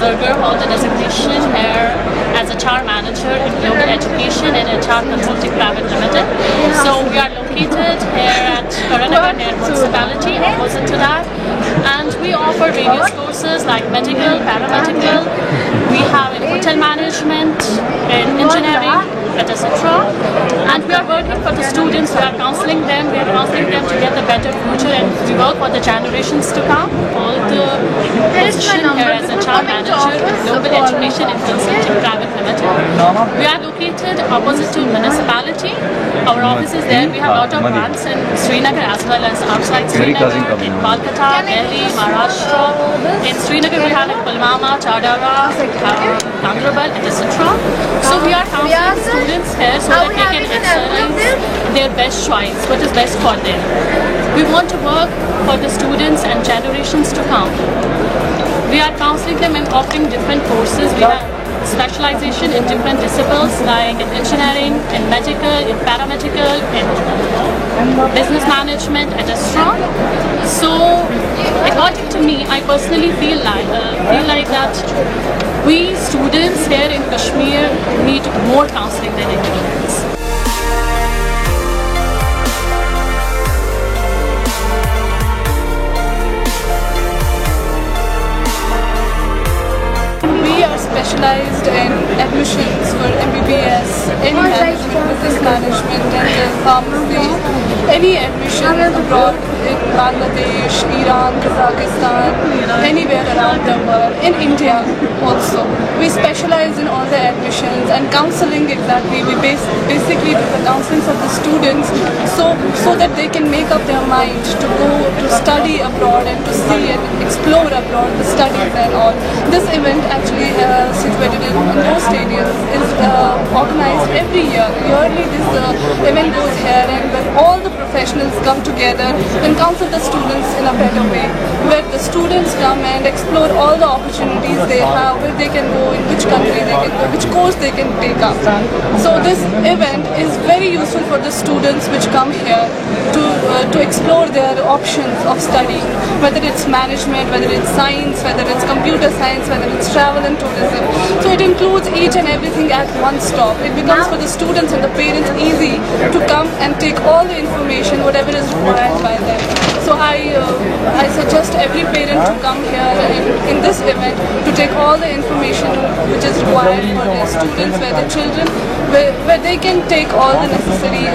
Zerger hold the designation here as HR Manager in Global Education and HR Consulting Private Limited. So we are located here at Karanagar near Municipality, opposite to that. And we offer various courses like medical, paramedical. We have in hotel management, in engineering, etc. And we are working for the students, we are counseling them, to get a better future, and we work for the generations to come. All the position here as HR Manager in Global Education and Consulting Private Limited. We are located opposite to municipality. Our office is there. We have a lot of branches in Srinagar as well as outside Srinagar, in Kolkata, Delhi, Maharashtra. In Srinagar we have in Pulwama, Chadara, Gandrabal, etc. So we are counseling students here so that they can excel their best choice, what is best for them. We want to work for the students and generations to come. We are counseling them and offering different courses. We have specialization in different disciplines like in engineering, in medical, in paramedical, in business management, etc. So, according to me, I personally feel like that we students here in Kashmir need more counseling than anything else. We are specialized in admissions for MBBS, any management, business management, and pharmacy, any admission abroad in Bangladesh, Iran, Kazakhstan, anywhere around the world, in India also. We specialize in all the admissions and counseling exactly. We basically do the counseling of the students so that they can make up their mind to go to study abroad and to see and explore abroad the studies and all. This event actually situated in those stadiums is organized every year. Yearly this event goes here, and where all the professionals come together and counsel the students in a better way, where the students come and explore all the opportunities they have, where they can go, in which country they can go, which course they can take up. So this event is very useful for the students which come here to explore their options of studying, whether it's management, whether it's science, whether it's computer science, whether it's travel and tourism. So it includes each and everything at one stop. It becomes for the students and the parents easy to come and take all the information, whatever is required by them. So I suggest every parent to come here in this event to take all the information which is required for their students, where the children, where they can take all the necessary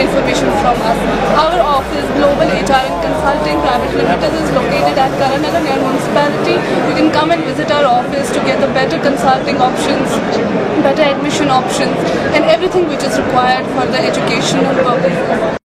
information from us. Our office, Global HR and Consulting Private Limited, is located at Karanagar near Municipality. You can come and visit our office to get the better consulting options, better admission options, and everything which is required for the educational purpose.